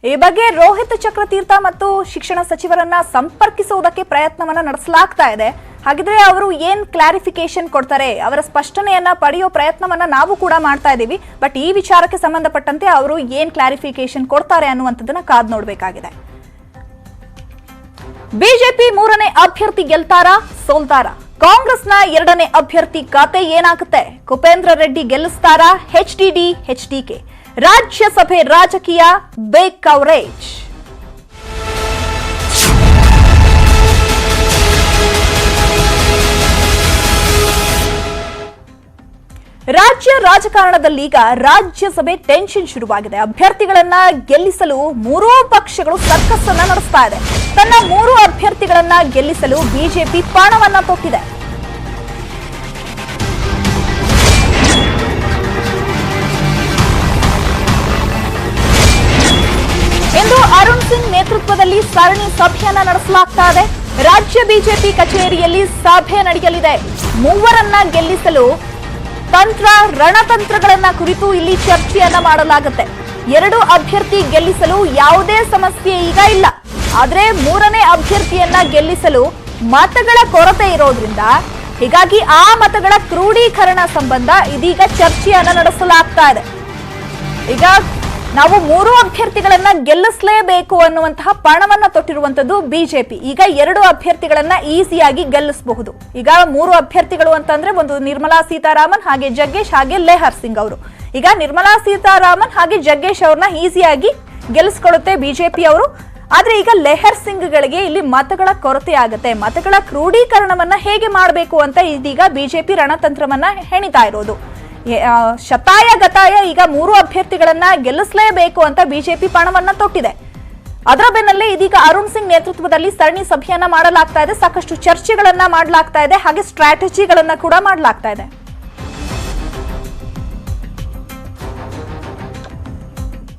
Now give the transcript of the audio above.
ಈ ಬಗ್ಗೆ ರೋಹಿತ್ ಚಕ್ರತೀರ್ಥ ಮತ್ತು ಶಿಕ್ಷಣ ಸಚಿವರನ್ನ ಸಂಪರ್ಕಿಸುವುದಕ್ಕೆ ಪ್ರಯತ್ನವನ್ನ ನಡೆಸಲಾಗ್ತಾ ಇದೆ. ಹಾಗಿದ್ರೆ ಅವರು ಏನ್ ಕ್ಲಾರಿಫಿಕೇಶನ್ ಕೊಡ್ತಾರೆ, ಅವರ ಸ್ಪಷ್ಟನೆಯನ್ನ ಪಡೆಯೋ ಪ್ರಯತ್ನವನ್ನ ನಾವು ಕೂಡ ಮಾಡ್ತಾ ಇದೀವಿ. ಬಟ್ ಈ ವಿಚಾರಕ್ಕೆ ಸಂಬಂಧಪಟ್ಟಂತೆ ಅವರು ಏನ್ ಕ್ಲಾರಿಫಿಕೇಶನ್ ಕೊಡ್ತಾರೆ ಅನ್ನುವಂಥದ್ದನ್ನ ಕಾದ್ ನೋಡಬೇಕಾಗಿದೆ. ಬಿಜೆಪಿ 3ನೇ ಅಭ್ಯರ್ಥಿ ಗೆಲ್ತಾರಾ ಸೋಲ್ತಾರಾ? ಕಾಂಗ್ರೆಸ್ನ 2ನೇ ಅಭ್ಯರ್ಥಿ ಖಾತೆ ಏನಾಗುತ್ತೆ? ಕುಪೇಂದ್ರ ರೆಡ್ಡಿ ಗೆಲ್ಲಿಸ್ತಾರಾ? HDD HDK? ರಾಜ್ಯಸಭೆ ರಾಜಕೀಯ ಬಿಗ್ ಕವರೇಜ್. ರಾಜ್ಯ ರಾಜಕಾರಣದಲ್ಲೀಗ ರಾಜ್ಯಸಭೆ ಟೆನ್ಷನ್ ಶುರುವಾಗಿದೆ. ಅಭ್ಯರ್ಥಿಗಳನ್ನ ಗೆಲ್ಲಿಸಲು ಮೂರೂ ಪಕ್ಷಗಳು ಸರ್ಕಸ್ ಅನ್ನ ನಡೆಸ್ತಾ ಇದೆ. ತನ್ನ 3 ಅಭ್ಯರ್ಥಿಗಳನ್ನ ಗೆಲ್ಲಿಸಲು ಬಿಜೆಪಿ ಪಣವನ್ನ ತೊಟ್ಟಿದೆ. ಇಂದು ಅರುಣ್ ಸಿಂಗ್ ನೇತೃತ್ವದಲ್ಲಿ ಸರಣಿ ಸಭೆಯನ್ನ ನಡೆಸಲಾಗ್ತಾ ಇದೆ. ರಾಜ್ಯ ಬಿಜೆಪಿ ಕಚೇರಿಯಲ್ಲಿ ಸಭೆ ನಡೆಯಲಿದೆ. ಮೂವರನ್ನ ಗೆಲ್ಲಿಸಲು ರಣತಂತ್ರಗಳನ್ನ ಕುರಿತು ಇಲ್ಲಿ ಚರ್ಚೆಯನ್ನ ಮಾಡಲಾಗುತ್ತೆ. 2 ಅಭ್ಯರ್ಥಿ ಗೆಲ್ಲಿಸಲು ಯಾವುದೇ ಸಮಸ್ಯೆ ಈಗ ಇಲ್ಲ. ಆದ್ರೆ 3ನೇ ಅಭ್ಯರ್ಥಿಯನ್ನ ಗೆಲ್ಲಿಸಲು ಮತಗಳ ಕೊರತೆ ಇರೋದ್ರಿಂದ ಹೀಗಾಗಿ ಆ ಮತಗಳ ಕ್ರೋಢೀಕರಣ ಸಂಬಂಧ ಇದೀಗ ಚರ್ಚೆಯನ್ನ ನಡೆಸಲಾಗ್ತಾ ಇದೆ. ಈಗ ನಾವು 3 ಅಭ್ಯರ್ಥಿಗಳನ್ನ ಗೆಲ್ಲಿಸಲೇಬೇಕು ಅನ್ನುವಂತಹ ಪಣವನ್ನ ತೊಟ್ಟಿರುವಂತದ್ದು ಬಿಜೆಪಿ. ಈಗ 2 ಅಭ್ಯರ್ಥಿಗಳನ್ನ ಈಸಿಯಾಗಿ ಗೆಲ್ಲಿಸಬಹುದು. ಈಗ 3 ಅಭ್ಯರ್ಥಿಗಳು ಅಂತಂದ್ರೆ ಒಂದು ನಿರ್ಮಲಾ ಸೀತಾರಾಮನ್, ಹಾಗೆ ಜಗ್ಗೇಶ್, ಹಾಗೆ ಲೇಹರ್ ಸಿಂಗ್ ಅವರು. ಈಗ ನಿರ್ಮಲಾ ಸೀತಾರಾಮನ್ ಹಾಗೆ ಜಗ್ಗೇಶ್ ಅವ್ರನ್ನ ಈಸಿಯಾಗಿ ಗೆಲ್ಲಿಸ್ಕೊಳ್ಳುತ್ತೆ ಬಿಜೆಪಿ ಅವರು. ಆದ್ರೆ ಈಗ ಲೇಹರ್ ಸಿಂಗ್ ಗಳಿಗೆ ಇಲ್ಲಿ ಮತಗಳ ಕೊರತೆ ಆಗುತ್ತೆ. ಮತಗಳ ಕ್ರೋಢೀಕರಣವನ್ನ ಹೇಗೆ ಮಾಡಬೇಕು ಅಂತ ಇದೀಗ ಬಿಜೆಪಿ ರಣತಂತ್ರವನ್ನ ಹೆಣಿತಾ ಇರೋದು. ಶತಾಯ ಗತಾಯ ಈಗ 3 ಅಭ್ಯರ್ಥಿಗಳನ್ನ ಗೆಲ್ಲಿಸಲೇಬೇಕು ಅಂತ ಬಿಜೆಪಿ ಪಣವನ್ನ ತೊಟ್ಟಿದೆ. ಅದರ ಬೆನ್ನಲ್ಲೇ ಇದೀಗ ಅರುಣ್ ಸಿಂಗ್ ನೇತೃತ್ವದಲ್ಲಿ ಸರಣಿ ಸಭೆಯನ್ನ ಮಾಡಲಾಗ್ತಾ ಇದೆ. ಸಾಕಷ್ಟು ಚರ್ಚೆಗಳನ್ನ ಮಾಡಲಾಗ್ತಾ ಇದೆ, ಹಾಗೆ ಸ್ಟ್ರಾಟಜಿಗಳನ್ನ ಕೂಡ ಮಾಡಲಾಗ್ತಾ ಇದೆ.